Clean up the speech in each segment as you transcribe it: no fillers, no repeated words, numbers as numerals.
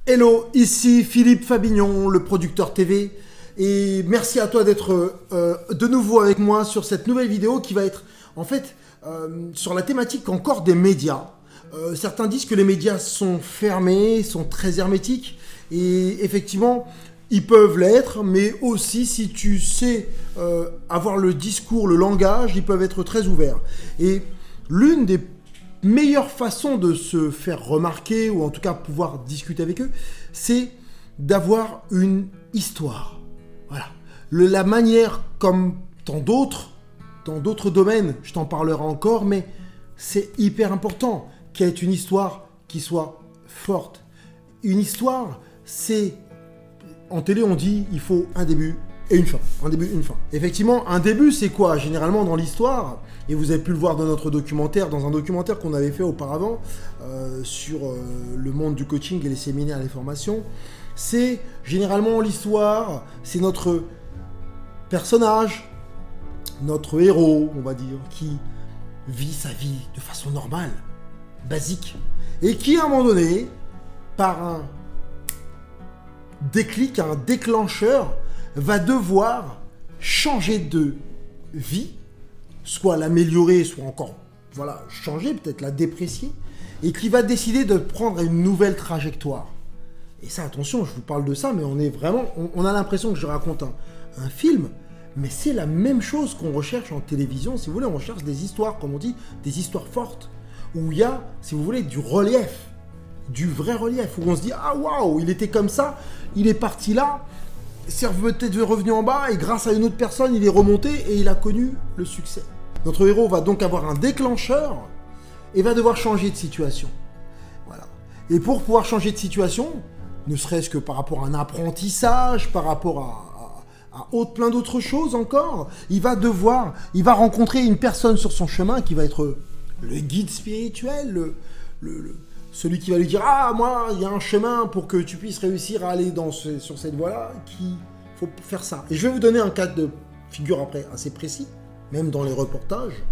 Hello, ici Philippe Fabignon, le producteur TV, et merci à toi d'être de nouveau avec moi sur cette nouvelle vidéo qui va être en fait sur la thématique encore des médias. Certains disent que les médias sont fermés, sont très hermétiques, et effectivement, ils peuvent l'être, mais aussi si tu sais avoir le discours, le langage, ils peuvent être très ouverts. Et l'une des meilleure façon de se faire remarquer, ou en tout cas pouvoir discuter avec eux, c'est d'avoir une histoire. Voilà. La manière, comme dans d'autres domaines, je t'en parlerai encore, mais c'est hyper important qu'il y ait une histoire qui soit forte. Une histoire, c'est... En télé, on dit il faut un début et une fin. Un début, une fin. Effectivement, un début, c'est quoi? Généralement, dans l'histoire, et vous avez pu le voir dans notre documentaire, dans un documentaire qu'on avait fait auparavant, sur le monde du coaching et les séminaires et les formations, c'est généralement l'histoire, c'est notre personnage, notre héros, on va dire, qui vit sa vie de façon normale, basique, et qui, à un moment donné, par un déclic, un déclencheur, va devoir changer de vie, soit l'améliorer, soit encore, voilà, changer, peut-être la déprécier, et qui va décider de prendre une nouvelle trajectoire. Et ça, attention, je vous parle de ça, mais on est vraiment, on a l'impression que je raconte un film, mais c'est la même chose qu'on recherche en télévision, si vous voulez, on recherche des histoires, comme on dit, des histoires fortes, où il y a, si vous voulez, du relief, du vrai relief, où on se dit, ah waouh, il était comme ça, il est parti là, c'est peut-être revenu en bas, et grâce à une autre personne, il est remonté, et il a connu le succès. Notre héros va donc avoir un déclencheur, et va devoir changer de situation. Voilà. Et pour pouvoir changer de situation, ne serait-ce que par rapport à un apprentissage, par rapport à plein d'autres choses encore, il va rencontrer une personne sur son chemin qui va être le guide spirituel, celui qui va lui dire « Ah, moi, il y a un chemin pour que tu puisses réussir à aller sur cette voie-là, qu'il faut faire ça. » Et je vais vous donner un cas de figure après assez précis, même dans les reportages.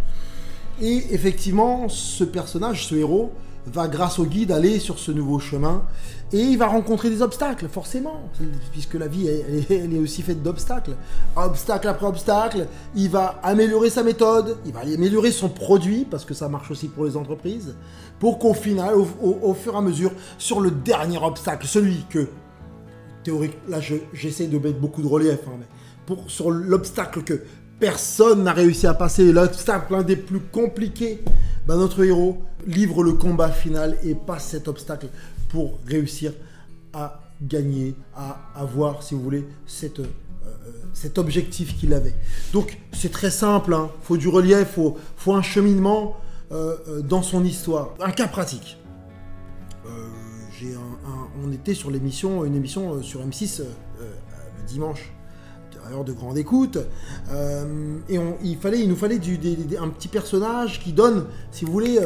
Et effectivement, ce personnage, ce héros, va grâce au guide aller sur ce nouveau chemin et il va rencontrer des obstacles, forcément, puisque la vie, elle est aussi faite d'obstacles. Obstacle après obstacle, il va améliorer sa méthode, il va améliorer son produit, parce que ça marche aussi pour les entreprises, pour qu'au final, au fur et à mesure, sur le dernier obstacle, celui que, théorique, là j'essaie de mettre beaucoup de relief, hein, mais sur l'obstacle que personne n'a réussi à passer, l'obstacle l'un des plus compliqués, ben notre héros livre le combat final et passe cet obstacle pour réussir à gagner, à avoir, si vous voulez, cet objectif qu'il avait. Donc c'est très simple, hein. Faut du relief, faut un cheminement dans son histoire. Un cas pratique. On était sur une émission sur M6 le dimanche, à l'heure de grande écoute, et il nous fallait un petit personnage qui donne, si vous voulez,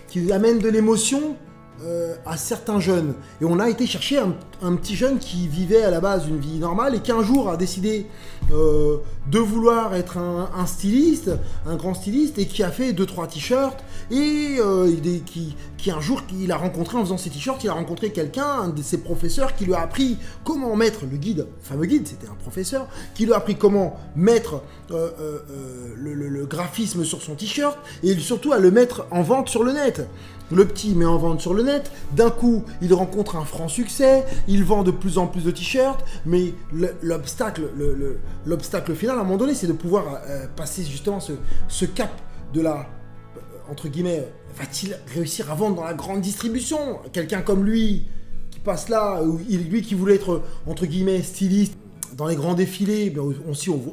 qui amène de l'émotion à certains jeunes. Et on a été chercher un petit jeune qui vivait à la base une vie normale et qui un jour a décidé de vouloir être un styliste, un grand styliste, et qui a fait 2-3 t-shirts, et qui un jour, il a rencontré, en faisant ces t-shirts, il a rencontré quelqu'un, un de ses professeurs, qui lui a appris comment mettre le guide, le fameux guide, c'était un professeur, qui lui a appris comment mettre le graphisme sur son t-shirt, et surtout à le mettre en vente sur le net. Le petit met en vente sur le net, d'un coup, il rencontre un franc succès, il vend de plus en plus de t-shirts, mais l'obstacle final, à un moment donné, c'est de pouvoir passer justement ce cap de la, entre guillemets, va-t-il réussir à vendre dans la grande distribution? Quelqu'un comme lui, qui passe là, lui qui voulait être, entre guillemets, styliste, dans les grands défilés,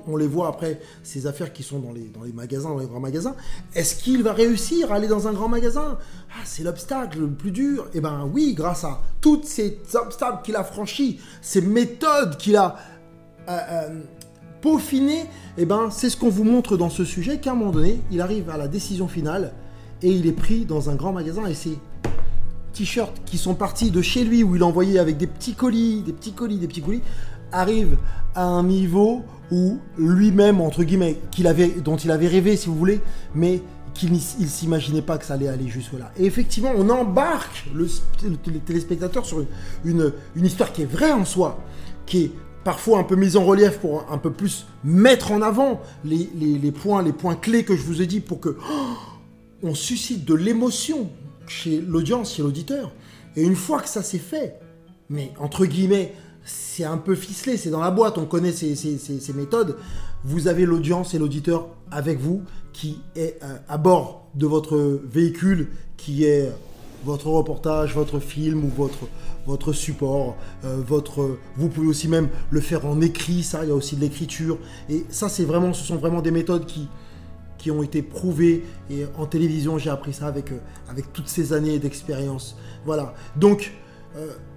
on les voit après, ces affaires qui sont dans les magasins, dans les grands magasins. Est-ce qu'il va réussir à aller dans un grand magasin? Ah, c'est l'obstacle le plus dur. Eh bien oui, grâce à tous ces obstacles qu'il a franchis, ces méthodes qu'il a peaufinées, eh ben, c'est ce qu'on vous montre dans ce sujet, qu'à un moment donné, il arrive à la décision finale et il est pris dans un grand magasin et c'est t-shirts qui sont partis de chez lui, où il envoyait avec des petits colis, arrive à un niveau où lui-même, entre guillemets, dont il avait rêvé, si vous voulez, mais qu'il ne s'imaginait pas que ça allait aller jusque-là. Et effectivement, on embarque le téléspectateur sur une histoire qui est vraie en soi, qui est parfois un peu mise en relief pour un peu plus mettre en avant les points clés que je vous ai dit pour que on suscite de l'émotion chez l'audience, chez l'auditeur. Et une fois que ça s'est fait, mais entre guillemets, c'est un peu ficelé, c'est dans la boîte, on connaît ces méthodes, vous avez l'audience et l'auditeur avec vous qui est à bord de votre véhicule, qui est votre reportage, votre film ou votre support, vous pouvez aussi même le faire en écrit, ça, il y a aussi de l'écriture. Et ça, ce sont vraiment des méthodes qui ont été prouvées. Et en télévision, j'ai appris ça avec toutes ces années d'expérience. Voilà. Donc,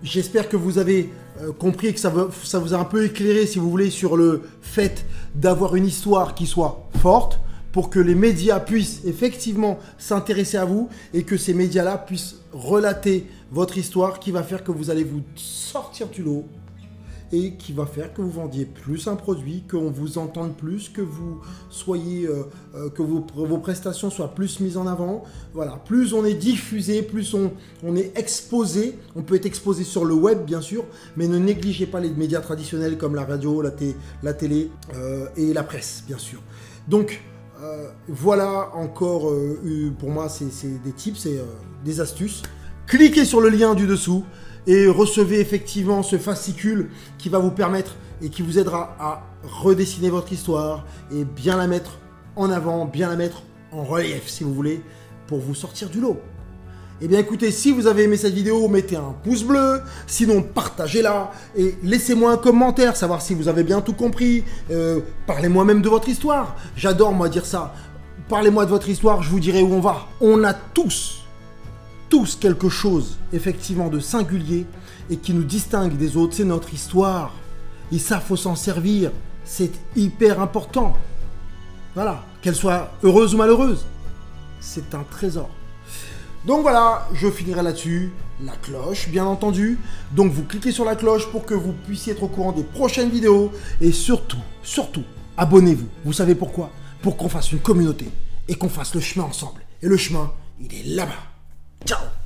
j'espère que vous avez compris, que ça vous a un peu éclairé, si vous voulez, sur le fait d'avoir une histoire qui soit forte, pour que les médias puissent effectivement s'intéresser à vous et que ces médias-là puissent relater votre histoire qui va faire que vous allez vous sortir du lot et qui va faire que vous vendiez plus un produit, qu'on vous entende plus, que vous soyez, que vos prestations soient plus mises en avant. Voilà, plus on est diffusé, plus on est exposé. On peut être exposé sur le web, bien sûr, mais ne négligez pas les médias traditionnels comme la radio, la télé et la presse, bien sûr. Donc, voilà encore, pour moi, c'est des tips, c'est des astuces. Cliquez sur le lien du dessous et recevez effectivement ce fascicule qui va vous permettre et qui vous aidera à redessiner votre histoire et bien la mettre en avant, bien la mettre en relief, si vous voulez, pour vous sortir du lot. Eh bien écoutez, si vous avez aimé cette vidéo, mettez un pouce bleu, sinon partagez-la et laissez-moi un commentaire, savoir si vous avez bien tout compris. Parlez-moi même de votre histoire. J'adore moi dire ça. Parlez-moi de votre histoire, je vous dirai où on va. On a tous quelque chose effectivement de singulier et qui nous distingue des autres, c'est notre histoire. Et ça, faut s'en servir, c'est hyper important. Voilà, qu'elle soit heureuse ou malheureuse, c'est un trésor. Donc voilà, je finirai là-dessus. La cloche, bien entendu. Donc vous cliquez sur la cloche pour que vous puissiez être au courant des prochaines vidéos. Et surtout, abonnez-vous. Vous savez pourquoi? Pour qu'on fasse une communauté et qu'on fasse le chemin ensemble. Et le chemin, il est là-bas. Ciao!